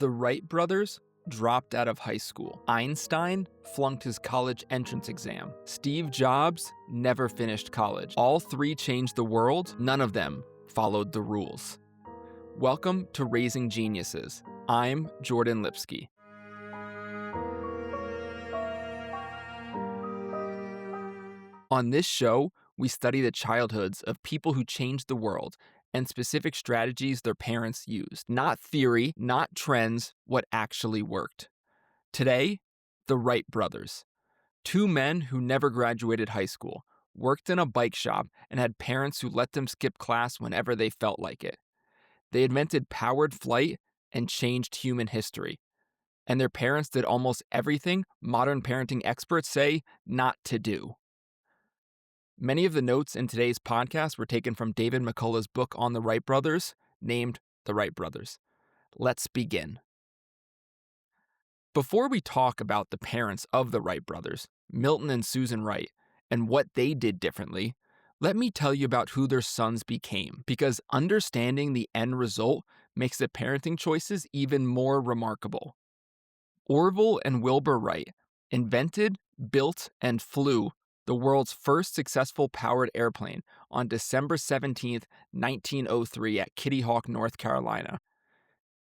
The Wright brothers dropped out of high school. Einstein flunked his college entrance exam. Steve Jobs never finished college. All three changed the world. None of them followed the rules. Welcome to Raising Geniuses. I'm Jordan Lipsky. On this show, we study the childhoods of people who changed the world and specific strategies their parents used. Not theory, not trends, what actually worked. Today, the Wright brothers. Two men who never graduated high school, worked in a bike shop, and had parents who let them skip class whenever they felt like it. They invented powered flight and changed human history. And their parents did almost everything modern parenting experts say not to do. Many of the notes in today's podcast were taken from David McCullough's book on the Wright brothers, named The Wright Brothers. Let's begin. Before we talk about the parents of the Wright brothers, Milton and Susan Wright, and what they did differently, let me tell you about who their sons became, because understanding the end result makes the parenting choices even more remarkable. Orville and Wilbur Wright invented, built, and flew the world's first successful powered airplane on December 17, 1903 at Kitty Hawk, North Carolina.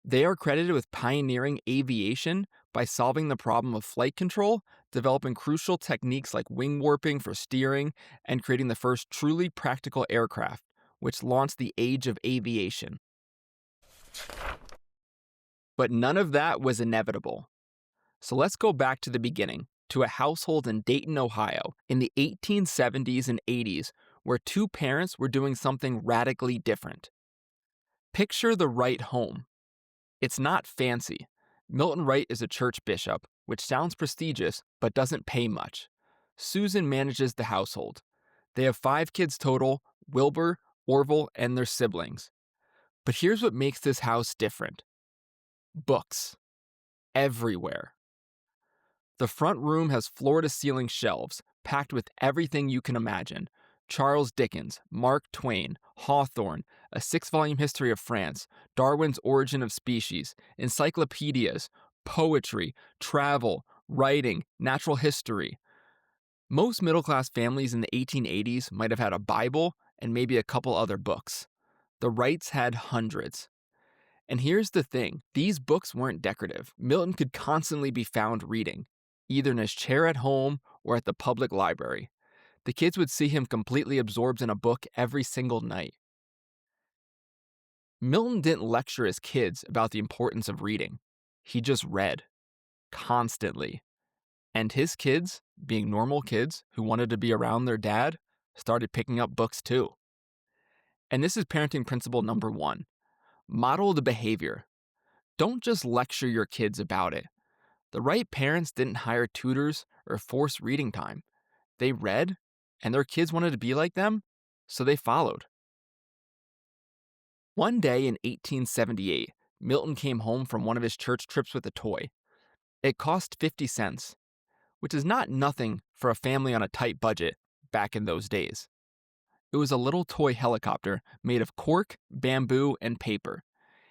They are credited with pioneering aviation by solving the problem of flight control, developing crucial techniques like wing warping for steering, and creating the first truly practical aircraft, which launched the age of aviation. But none of that was inevitable. So let's go back to the beginning, to a household in Dayton, Ohio, in the 1870s and 80s, where two parents were doing something radically different. Picture the Wright home. It's not fancy. Milton Wright is a church bishop, which sounds prestigious, but doesn't pay much. Susan manages the household. They have 5 kids total: Wilbur, Orville, and their siblings. But here's what makes this house different. Books. Everywhere. The front room has floor-to-ceiling shelves, packed with everything you can imagine. Charles Dickens, Mark Twain, Hawthorne, a 6-volume history of France, Darwin's Origin of Species, encyclopedias, poetry, travel, writing, natural history. Most middle-class families in the 1880s might have had a Bible and maybe a couple other books. The Wrights had hundreds. And here's the thing, these books weren't decorative. Milton could constantly be found reading, either in his chair at home or at the public library. The kids would see him completely absorbed in a book every single night. Milton didn't lecture his kids about the importance of reading. He just read. Constantly. And his kids, being normal kids who wanted to be around their dad, started picking up books too. And this is parenting principle number 1. Model the behavior. Don't just lecture your kids about it. The Wright parents didn't hire tutors or force reading time. They read, and their kids wanted to be like them, so they followed. One day in 1878, Milton came home from one of his church trips with a toy. It cost 50 cents, which is not nothing for a family on a tight budget back in those days. It was a little toy helicopter made of cork, bamboo, and paper.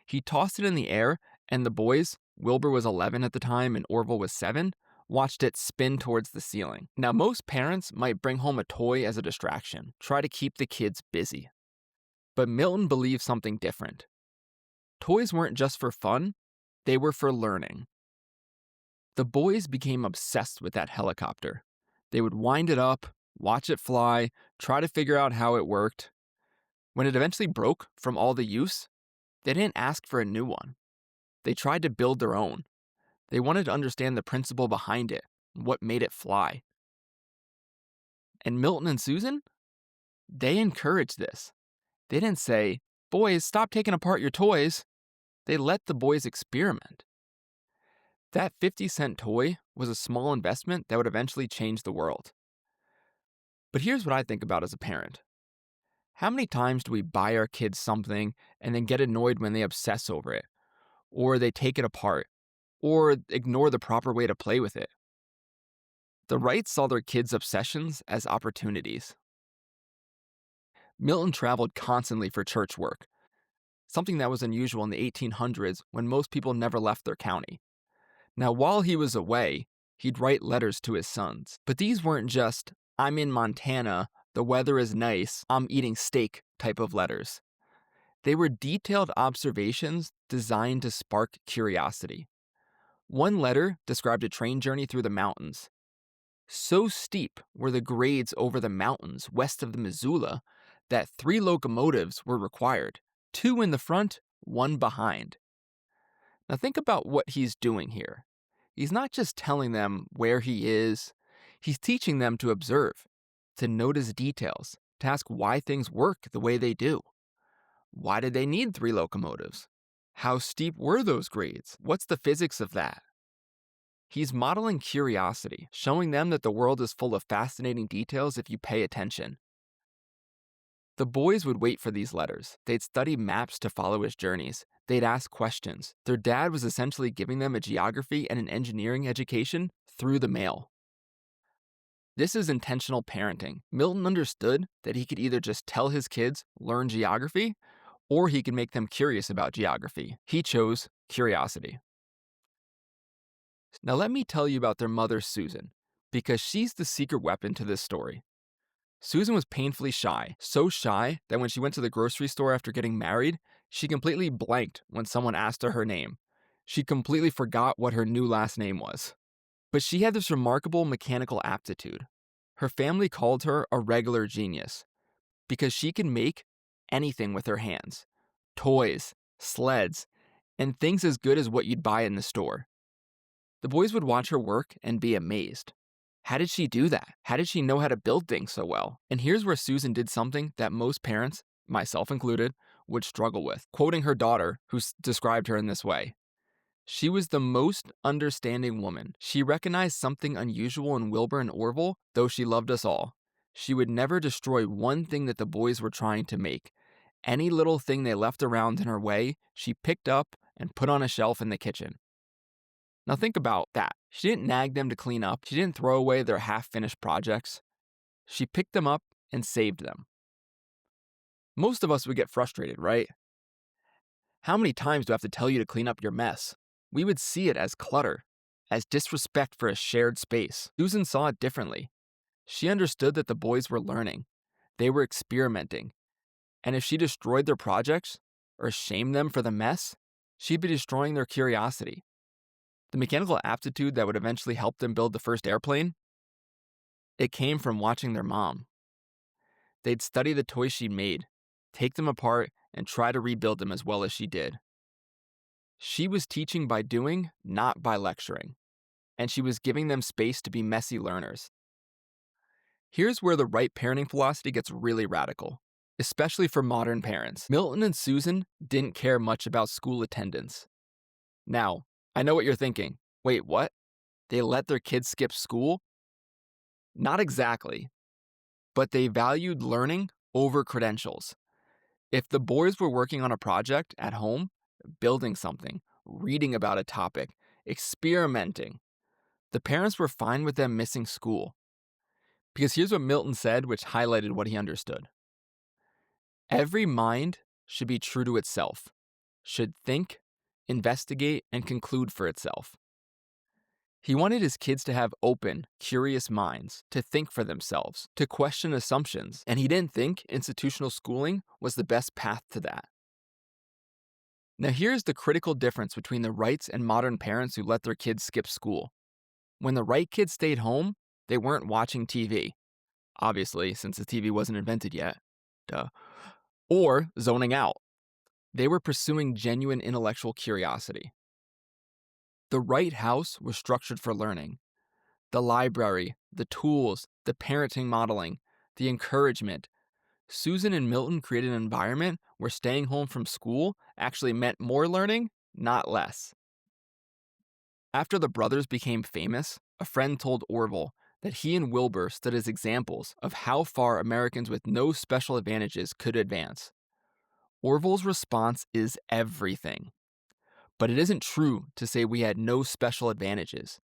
He tossed it in the air, and the boys, Wilbur was 11 at the time and Orville was 7, watched it spin towards the ceiling. Now, most parents might bring home a toy as a distraction, try to keep the kids busy. But Milton believed something different. Toys weren't just for fun, they were for learning. The boys became obsessed with that helicopter. They would wind it up, watch it fly, try to figure out how it worked. When it eventually broke from all the use, they didn't ask for a new one. They tried to build their own. They wanted to understand the principle behind it, what made it fly. And Milton and Susan? They encouraged this. They didn't say, "Boys, stop taking apart your toys." They let the boys experiment. That 50-cent toy was a small investment that would eventually change the world. But here's what I think about as a parent. How many times do we buy our kids something and then get annoyed when they obsess over it, or they take it apart, or ignore the proper way to play with it? The Wrights saw their kids' obsessions as opportunities. Milton traveled constantly for church work. something that was unusual in the 1800s when most people never left their county. Now, while he was away, he'd write letters to his sons. But these weren't just, I'm in Montana, the weather is nice, I'm eating steak type of letters. They were detailed observations designed to spark curiosity. One letter described a train journey through the mountains. So steep were the grades over the mountains west of the Missoula that 3 locomotives were required, 2 in the front, 1 behind. Now think about what he's doing here. He's not just telling them where he is, he's teaching them to observe, to notice details, to ask why things work the way they do. Why did they need 3 locomotives? How steep were those grades? What's the physics of that? He's modeling curiosity, showing them that the world is full of fascinating details if you pay attention. The boys would wait for these letters. They'd study maps to follow his journeys. They'd ask questions. Their dad was essentially giving them a geography and an engineering education through the mail. This is intentional parenting. Milton understood that he could either just tell his kids, learn geography, or he could make them curious about geography. He chose curiosity. Now let me tell you about their mother, Susan, because she's the secret weapon to this story. Susan was painfully shy, so shy that when she went to the grocery store after getting married, she completely blanked when someone asked her name. She completely forgot what her new last name was. But she had this remarkable mechanical aptitude. Her family called her a regular genius because she could make anything with her hands. Toys, sleds, and things as good as what you'd buy in the store. The boys would watch her work and be amazed. How did she do that? How did she know how to build things so well? And here's where Susan did something that most parents, myself included, would struggle with. Quoting her daughter, who described her in this way. She was the most understanding woman. She recognized something unusual in Wilbur and Orville, though she loved us all. She would never destroy one thing that the boys were trying to make. Any little thing they left around in her way, she picked up and put on a shelf in the kitchen. Now think about that. She didn't nag them to clean up. She didn't throw away their half-finished projects. She picked them up and saved them. Most of us would get frustrated, right? How many times do I have to tell you to clean up your mess? We would see it as clutter, as disrespect for a shared space. Susan saw it differently. She understood that the boys were learning. They were experimenting. And if she destroyed their projects or shamed them for the mess, she'd be destroying their curiosity. The mechanical aptitude that would eventually help them build the first airplane, it came from watching their mom. They'd study the toys she made, take them apart, and try to rebuild them as well as she did. She was teaching by doing, not by lecturing, and she was giving them space to be messy learners. Here's where the right parenting philosophy gets really radical, especially for modern parents. Milton and Susan didn't care much about school attendance. Now, I know what you're thinking. Wait, what? They let their kids skip school? Not exactly, but they valued learning over credentials. If the boys were working on a project at home, building something, reading about a topic, experimenting, the parents were fine with them missing school. Because here's what Milton said, which highlighted what he understood. Every mind should be true to itself, should think, investigate, and conclude for itself. He wanted his kids to have open, curious minds, to think for themselves, to question assumptions, and he didn't think institutional schooling was the best path to that. Now here's the critical difference between the Wrights and modern parents who let their kids skip school. When the Wright kids stayed home, they weren't watching TV. Obviously, since the TV wasn't invented yet. Duh. Or zoning out. They were pursuing genuine intellectual curiosity. The Wright house was structured for learning. The library, the tools, the parenting modeling, the encouragement. Susan and Milton created an environment where staying home from school actually meant more learning, not less. After the brothers became famous, a friend told Orville that he and Wilbur stood as examples of how far Americans with no special advantages could advance. Orville's response is everything. But it isn't true to say we had no special advantages.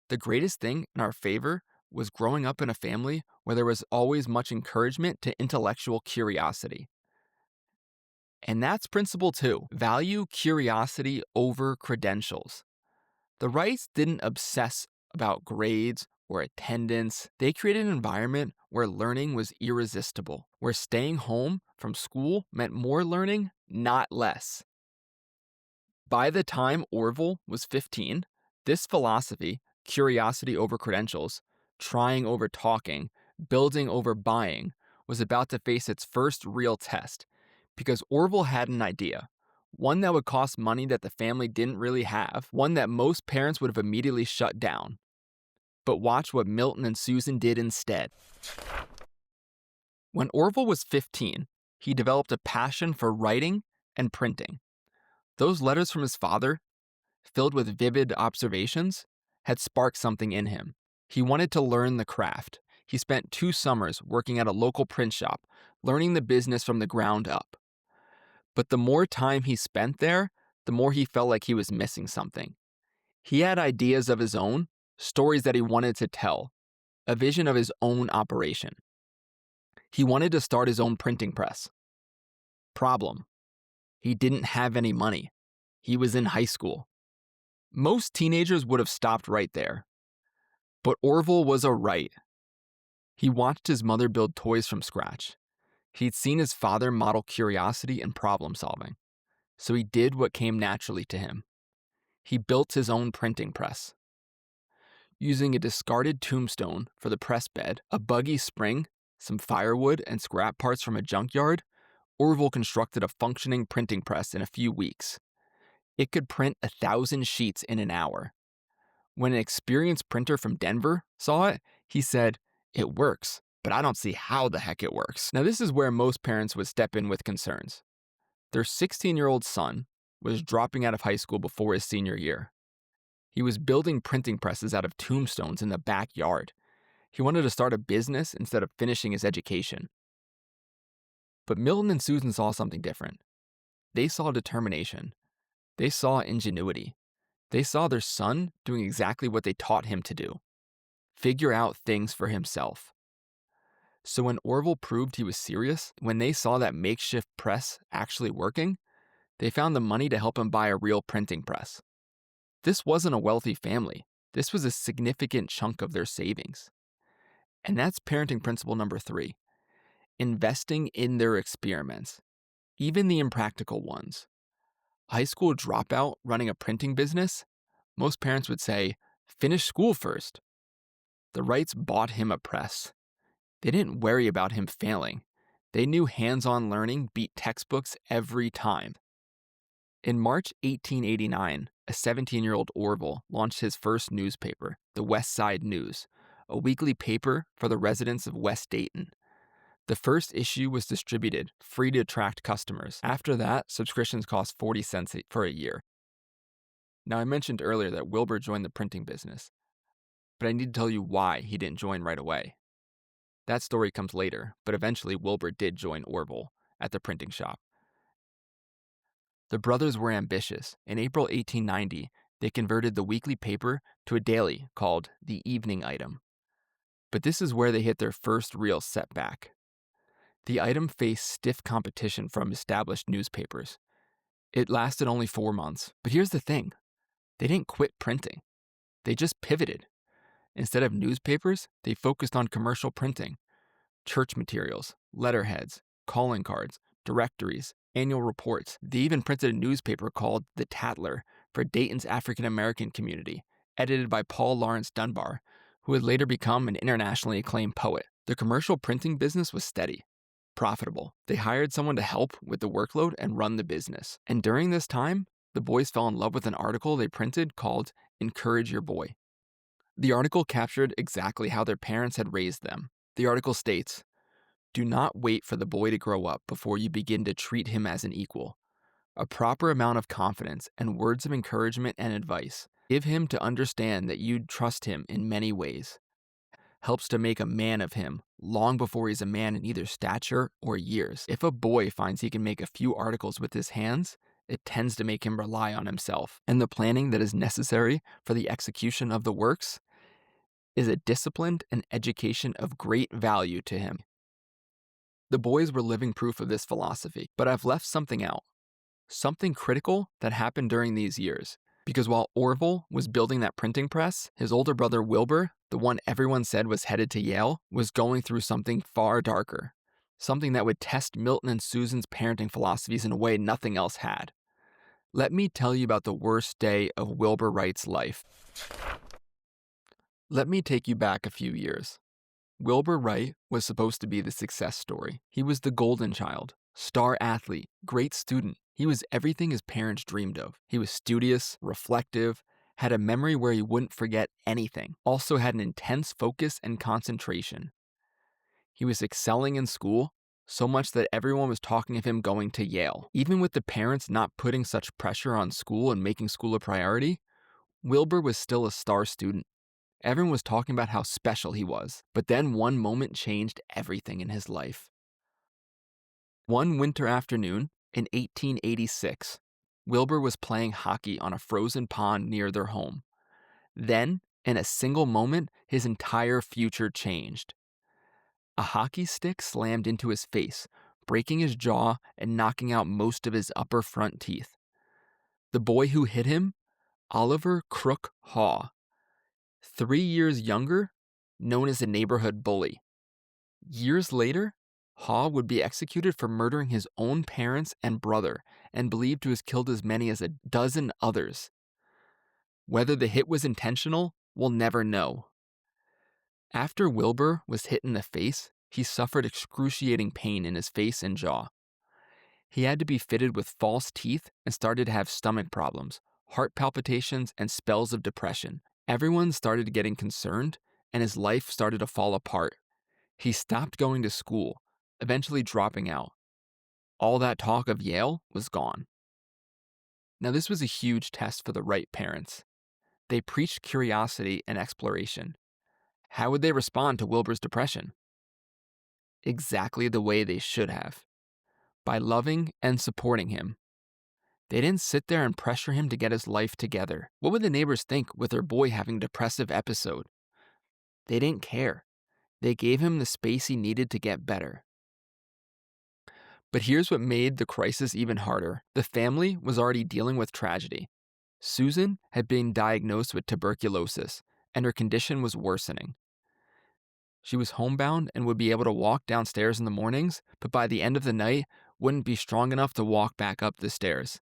The greatest thing in our favor was growing up in a family where there was always much encouragement to intellectual curiosity. And that's principle 2. Value curiosity over credentials. The Wrights didn't obsess about grades or attendance. They created an environment where learning was irresistible, where staying home from school meant more learning, not less. By the time Orville was 15, this philosophy, curiosity over credentials, trying over talking, building over buying, was about to face its first real test, because Orville had an idea, one that would cost money that the family didn't really have, one that most parents would have immediately shut down. But watch what Milton and Susan did instead. When Orville was 15, he developed a passion for writing and printing. Those letters from his father, filled with vivid observations, had sparked something in him. He wanted to learn the craft. He spent 2 summers working at a local print shop, learning the business from the ground up. But the more time he spent there, the more he felt like he was missing something. He had ideas of his own, stories that he wanted to tell, a vision of his own operation. He wanted to start his own printing press. Problem: he didn't have any money. He was in high school. Most teenagers would have stopped right there. But Orville was a Wright. He watched his mother build toys from scratch. He'd seen his father model curiosity and problem solving. So he did what came naturally to him. He built his own printing press. Using a discarded tombstone for the press bed, a buggy spring, some firewood, and scrap parts from a junkyard, Orville constructed a functioning printing press in a few weeks. It could print 1,000 sheets in an hour. When an experienced printer from Denver saw it, he said, "It works, but I don't see how the heck it works." Now, this is where most parents would step in with concerns. Their 16-year-old son was dropping out of high school before his senior year. He was building printing presses out of tombstones in the backyard. He wanted to start a business instead of finishing his education. But Milton and Susan saw something different. They saw determination. They saw ingenuity. They saw their son doing exactly what they taught him to do: figure out things for himself. So when Orville proved he was serious, when they saw that makeshift press actually working, they found the money to help him buy a real printing press. This wasn't a wealthy family. This was a significant chunk of their savings. And that's parenting principle number 3, investing in their experiments, even the impractical ones. A high school dropout running a printing business? Most parents would say, finish school first. The Wrights bought him a press. They didn't worry about him failing. They knew hands-on learning beat textbooks every time. In March 1889, a 17-year-old Orville launched his first newspaper, the West Side News, a weekly paper for the residents of West Dayton. The first issue was distributed, free to attract customers. After that, subscriptions cost 40 cents for a year. Now, I mentioned earlier that Wilbur joined the printing business, but I need to tell you why he didn't join right away. That story comes later, but eventually Wilbur did join Orville at the printing shop. The brothers were ambitious. In April 1890, they converted the weekly paper to a daily called the Evening Item. But this is where they hit their first real setback. The item faced stiff competition from established newspapers. It lasted only 4 months. But here's the thing. They didn't quit printing. They just pivoted. Instead of newspapers, they focused on commercial printing, church materials, letterheads, calling cards, directories, annual reports. They even printed a newspaper called The Tatler for Dayton's African American community, edited by Paul Laurence Dunbar, who would later become an internationally acclaimed poet. The commercial printing business was steady, profitable. They hired someone to help with the workload and run the business. And during this time, the boys fell in love with an article they printed called Encourage Your Boy. The article captured exactly how their parents had raised them. The article states, "Do not wait for the boy to grow up before you begin to treat him as an equal. A proper amount of confidence and words of encouragement and advice. Give him to understand that you trust him in many ways. Helps to make a man of him long before he's a man in either stature or years. If a boy finds he can make a few articles with his hands, it tends to make him rely on himself. And the planning that is necessary for the execution of the works is a discipline and education of great value to him." The boys were living proof of this philosophy, but I've left something out. Something critical that happened during these years. Because while Orville was building that printing press, his older brother Wilbur, the one everyone said was headed to Yale, was going through something far darker. Something that would test Milton and Susan's parenting philosophies in a way nothing else had. Let me tell you about the worst day of Wilbur Wright's life. Let me take you back a few years. Wilbur Wright was supposed to be the success story. He was the golden child, star athlete, great student. He was everything his parents dreamed of. He was studious, reflective, had a memory where he wouldn't forget anything, also had an intense focus and concentration. He was excelling in school, so much that everyone was talking of him going to Yale. Even with the parents not putting such pressure on school and making school a priority, Wilbur was still a star student. Everyone was talking about how special he was, but then one moment changed everything in his life. One winter afternoon in 1886, Wilbur was playing hockey on a frozen pond near their home. Then, in a single moment, his entire future changed. A hockey stick slammed into his face, breaking his jaw and knocking out most of his upper front teeth. The boy who hit him, Oliver Crook Haw, 3 years younger, known as a neighborhood bully. Years later, Haw would be executed for murdering his own parents and brother, and believed to have killed as many as a dozen others. Whether the hit was intentional, we'll never know. After Wilbur was hit in the face, he suffered excruciating pain in his face and jaw. He had to be fitted with false teeth and started to have stomach problems, heart palpitations, and spells of depression. Everyone started getting concerned, and his life started to fall apart. He stopped going to school, eventually dropping out. All that talk of Yale was gone. Now, this was a huge test for the Wright parents. They preached curiosity and exploration. How would they respond to Wilbur's depression? Exactly the way they should have. By loving and supporting him. They didn't sit there and pressure him to get his life together. What would the neighbors think with their boy having a depressive episode? They didn't care. They gave him the space he needed to get better. But here's what made the crisis even harder. The family was already dealing with tragedy. Susan had been diagnosed with tuberculosis, and her condition was worsening. She was homebound and would be able to walk downstairs in the mornings, but by the end of the night, wouldn't be strong enough to walk back up the stairs.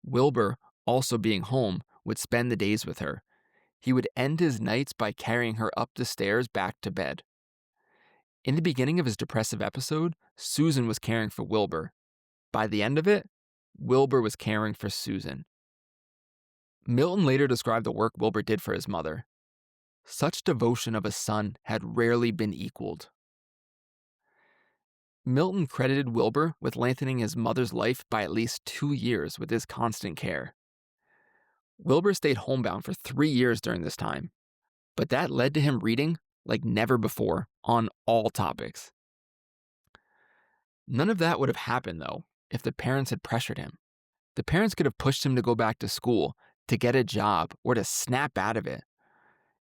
Wilbur, also being home, would spend the days with her. He would end his nights by carrying her up the stairs back to bed. In the beginning of his depressive episode, Susan was caring for Wilbur. By the end of it, Wilbur was caring for Susan. Milton later described the work Wilbur did for his mother. Such devotion of a son had rarely been equaled. Milton credited Wilbur with lengthening his mother's life by at least 2 years with his constant care. Wilbur stayed homebound for 3 years during this time, but that led to him reading like never before on all topics. None of that would have happened, though, if the parents had pressured him. The parents could have pushed him to go back to school, to get a job, or to snap out of it.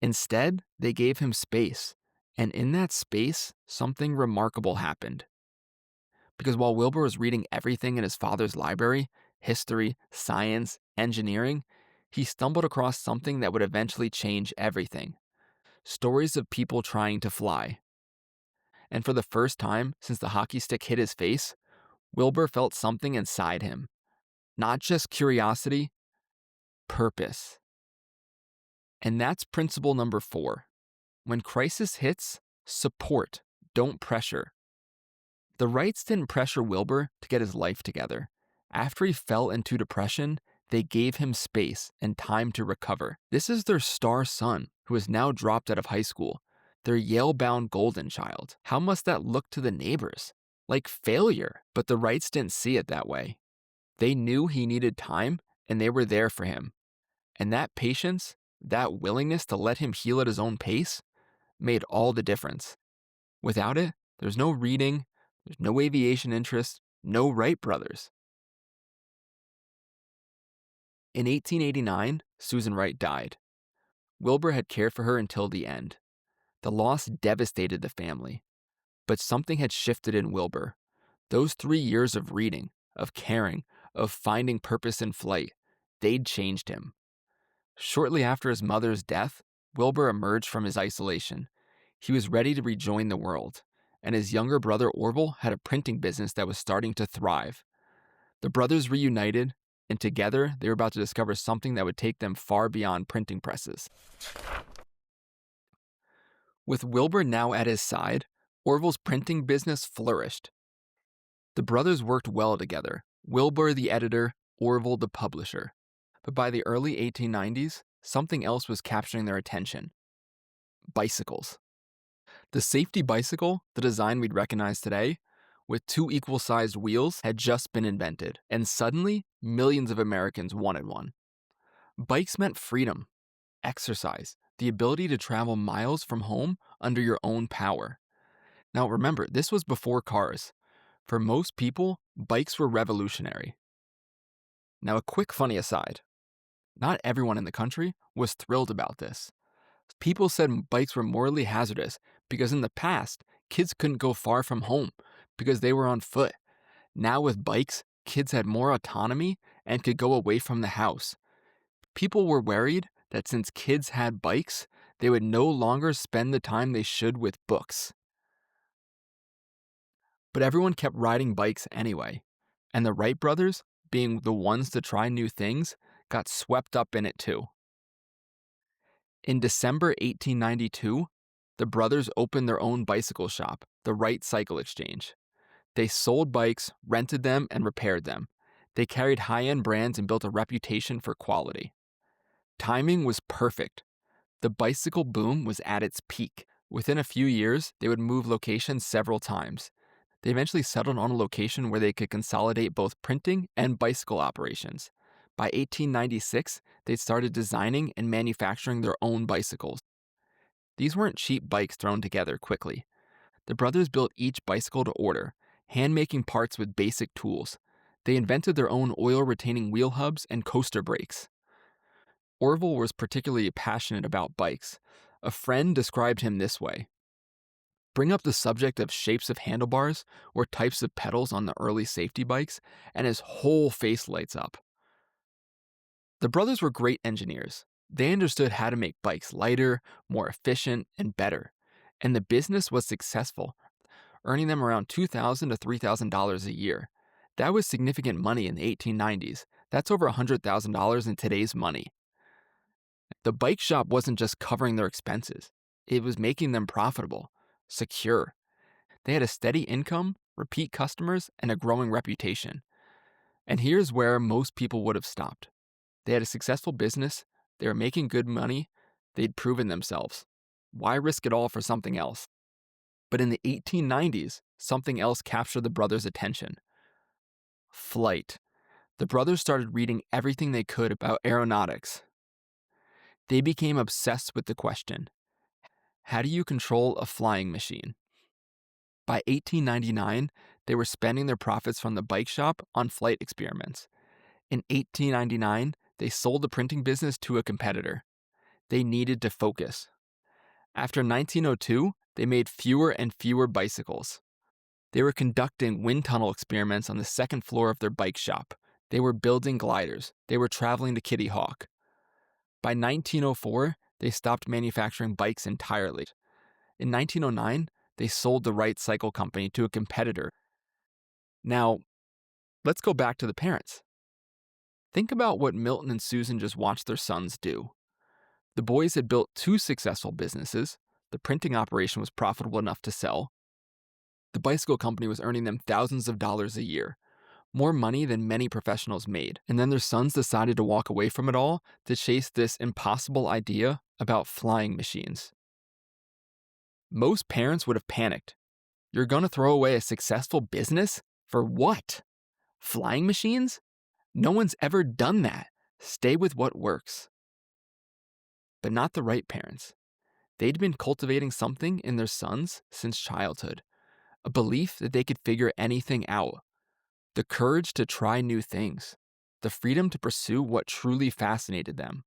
Instead, they gave him space, and in that space, something remarkable happened. Because while Wilbur was reading everything in his father's library, history, science, engineering, he stumbled across something that would eventually change everything. Stories of people trying to fly. And for the first time since the hockey stick hit his face, Wilbur felt something inside him. Not just curiosity, purpose. And that's principle number 4. When crisis hits, support, don't pressure. The Wrights didn't pressure Wilbur to get his life together. After he fell into depression, they gave him space and time to recover. This is their star son, who has now dropped out of high school. Their Yale-bound golden child. How must that look to the neighbors? Like failure. But the Wrights didn't see it that way. They knew he needed time, and they were there for him. And that patience, that willingness to let him heal at his own pace, made all the difference. Without it, there's no reading, there's no aviation interest, no Wright Brothers. In 1889, Susan Wright died. Wilbur had cared for her until the end. The loss devastated the family. But something had shifted in Wilbur. Those 3 years of reading, of caring, of finding purpose in flight, they'd changed him. Shortly after his mother's death, Wilbur emerged from his isolation. He was ready to rejoin the world, and his younger brother Orville had a printing business that was starting to thrive. The brothers reunited, and together they were about to discover something that would take them far beyond printing presses. With Wilbur now at his side, Orville's printing business flourished. The brothers worked well together, Wilbur the editor, Orville the publisher. But by the early 1890s, something else was capturing their attention. Bicycles. The safety bicycle, the design we'd recognize today, with 2 equal-sized wheels, had just been invented, and suddenly, millions of Americans wanted one. Bikes meant freedom, exercise, the ability to travel miles from home under your own power. Now remember, this was before cars. For most people, bikes were revolutionary. Now a quick funny aside. Not everyone in the country was thrilled about this. People said bikes were morally hazardous because in the past, kids couldn't go far from home because they were on foot. Now with bikes, kids had more autonomy and could go away from the house. People were worried that since kids had bikes, they would no longer spend the time they should with books. But everyone kept riding bikes anyway, and the Wright brothers, being the ones to try new things, got swept up in it too. In December 1892, the brothers opened their own bicycle shop, the Wright Cycle Exchange. They sold bikes, rented them, and repaired them. They carried high-end brands and built a reputation for quality. Timing was perfect. The bicycle boom was at its peak. Within a few years, they would move locations several times. They eventually settled on a location where they could consolidate both printing and bicycle operations. By 1896, they'd started designing and manufacturing their own bicycles. These weren't cheap bikes thrown together quickly. The brothers built each bicycle to order, hand-making parts with basic tools. They invented their own oil-retaining wheel hubs and coaster brakes. Orville was particularly passionate about bikes. A friend described him this way. Bring up the subject of shapes of handlebars or types of pedals on the early safety bikes, and his whole face lights up. The brothers were great engineers. They understood how to make bikes lighter, more efficient, and better. And the business was successful, earning them around $2,000 to $3,000 a year. That was significant money in the 1890s. That's over $100,000 in today's money. The bike shop wasn't just covering their expenses. It was making them profitable, secure. They had a steady income, repeat customers, and a growing reputation. And here's where most people would have stopped. They had a successful business, they were making good money, they'd proven themselves. Why risk it all for something else? But in the 1890s, something else captured the brothers' attention. Flight. The brothers started reading everything they could about aeronautics. They became obsessed with the question, how do you control a flying machine? By 1899, they were spending their profits from the bike shop on flight experiments. In 1899, they sold the printing business to a competitor. They needed to focus. After 1902, they made fewer and fewer bicycles. They were conducting wind tunnel experiments on the second floor of their bike shop. They were building gliders. They were traveling to Kitty Hawk. By 1904, they stopped manufacturing bikes entirely. In 1909, they sold the Wright Cycle Company to a competitor. Now, let's go back to the parents. Think about what Milton and Susan just watched their sons do. The boys had built 2 successful businesses. The printing operation was profitable enough to sell. The bicycle company was earning them thousands of dollars a year, more money than many professionals made. And then their sons decided to walk away from it all to chase this impossible idea about flying machines. Most parents would have panicked. You're going to throw away a successful business? For what? Flying machines? No one's ever done that. Stay with what works. But not the Wright parents. They'd been cultivating something in their sons since childhood, a belief that they could figure anything out, the courage to try new things, the freedom to pursue what truly fascinated them.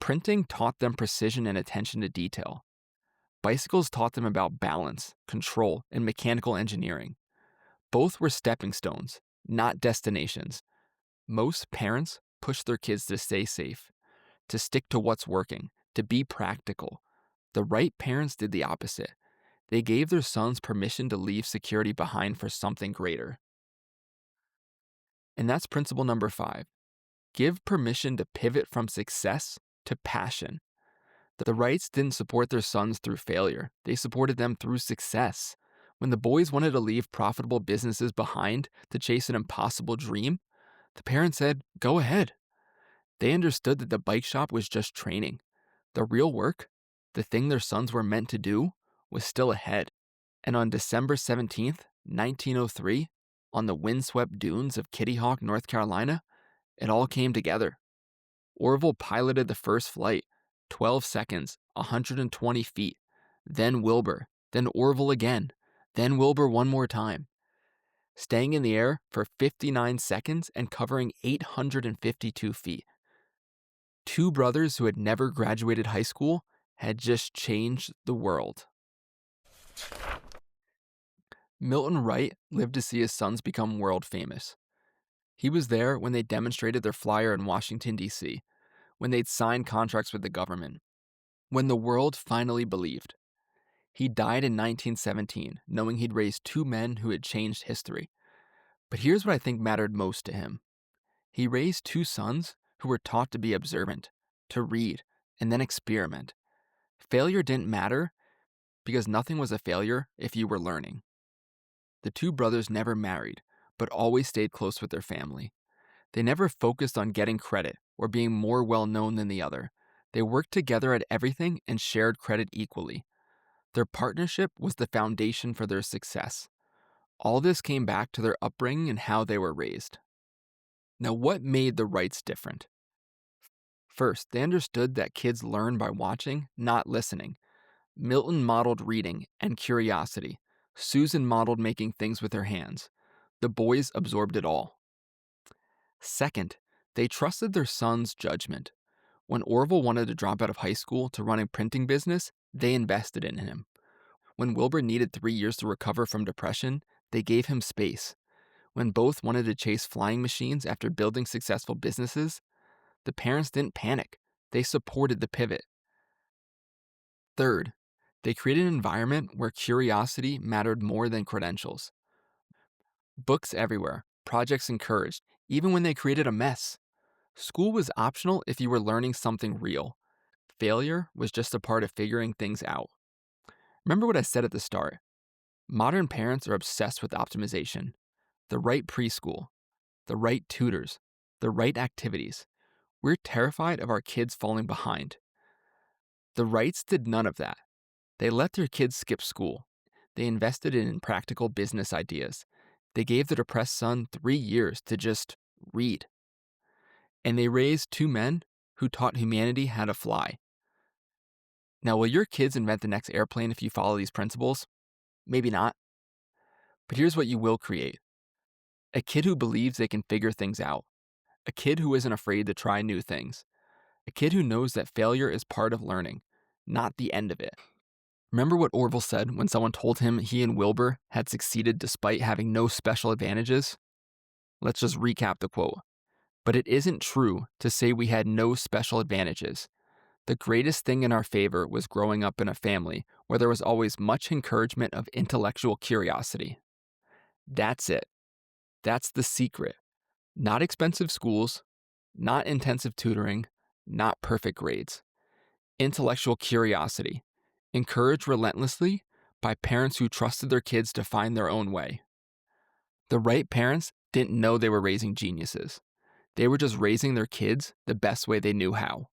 Printing taught them precision and attention to detail. Bicycles taught them about balance, control, and mechanical engineering. Both were stepping stones, not destinations. Most parents push their kids to stay safe, to stick to what's working, to be practical. The Wright parents did the opposite. They gave their sons permission to leave security behind for something greater. And that's principle number 5. Give permission to pivot from success to passion. The Wrights didn't support their sons through failure. They supported them through success. When the boys wanted to leave profitable businesses behind to chase an impossible dream, the parents said, "Go ahead." They understood that the bike shop was just training. The real work, the thing their sons were meant to do, was still ahead. And on December 17th, 1903, on the windswept dunes of Kitty Hawk, North Carolina, it all came together. Orville piloted the first flight, 12 seconds, 120 feet, then Wilbur, then Orville again, then Wilbur one more time, staying in the air for 59 seconds and covering 852 feet. Two brothers who had never graduated high school had just changed the world. Milton Wright lived to see his sons become world famous. He was there when they demonstrated their flyer in Washington, D.C., when they'd signed contracts with the government, when the world finally believed. He died in 1917, knowing he'd raised two men who had changed history. But here's what I think mattered most to him. He raised two sons who were taught to be observant, to read, and then experiment. Failure didn't matter because nothing was a failure if you were learning. The two brothers never married, but always stayed close with their family. They never focused on getting credit or being more well-known than the other. They worked together at everything and shared credit equally. Their partnership was the foundation for their success. All this came back to their upbringing and how they were raised. Now, what made the Wrights different? First, they understood that kids learn by watching, not listening. Milton modeled reading and curiosity. Susan modeled making things with her hands. The boys absorbed it all. Second, they trusted their son's judgment. When Orville wanted to drop out of high school to run a printing business, they invested in him. When Wilbur needed 3 years to recover from depression, they gave him space. When both wanted to chase flying machines after building successful businesses, the parents didn't panic. They supported the pivot. Third, they created an environment where curiosity mattered more than credentials. Books everywhere, projects encouraged, even when they created a mess. School was optional if you were learning something real. Failure was just a part of figuring things out. Remember what I said at the start. Modern parents are obsessed with optimization. The right preschool, the right tutors, the right activities. We're terrified of our kids falling behind. The Wrights did none of that. They let their kids skip school. They invested in practical business ideas. They gave their depressed son 3 years to just read. And they raised two men who taught humanity how to fly. Now, will your kids invent the next airplane if you follow these principles? Maybe not. But here's what you will create. A kid who believes they can figure things out. A kid who isn't afraid to try new things. A kid who knows that failure is part of learning, not the end of it. Remember what Orville said when someone told him he and Wilbur had succeeded despite having no special advantages? Let's just recap the quote. But it isn't true to say we had no special advantages. The greatest thing in our favor was growing up in a family where there was always much encouragement of intellectual curiosity. That's it. That's the secret. Not expensive schools, not intensive tutoring, not perfect grades. Intellectual curiosity, encouraged relentlessly by parents who trusted their kids to find their own way. The Wright parents didn't know they were raising geniuses. They were just raising their kids the best way they knew how,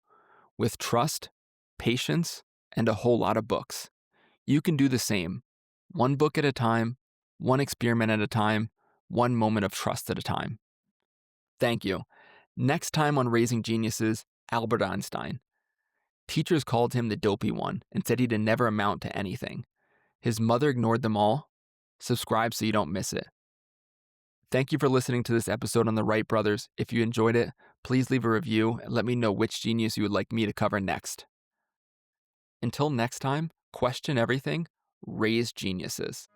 with trust, patience, and a whole lot of books. You can do the same, one book at a time, one experiment at a time, one moment of trust at a time. Thank you. Next time on Raising Geniuses, Albert Einstein. Teachers called him the dopey one and said he'd never amount to anything. His mother ignored them all. Subscribe so you don't miss it. Thank you for listening to this episode on the Wright Brothers. If you enjoyed it, please leave a review and let me know which genius you would like me to cover next. Until next time, question everything raise geniuses.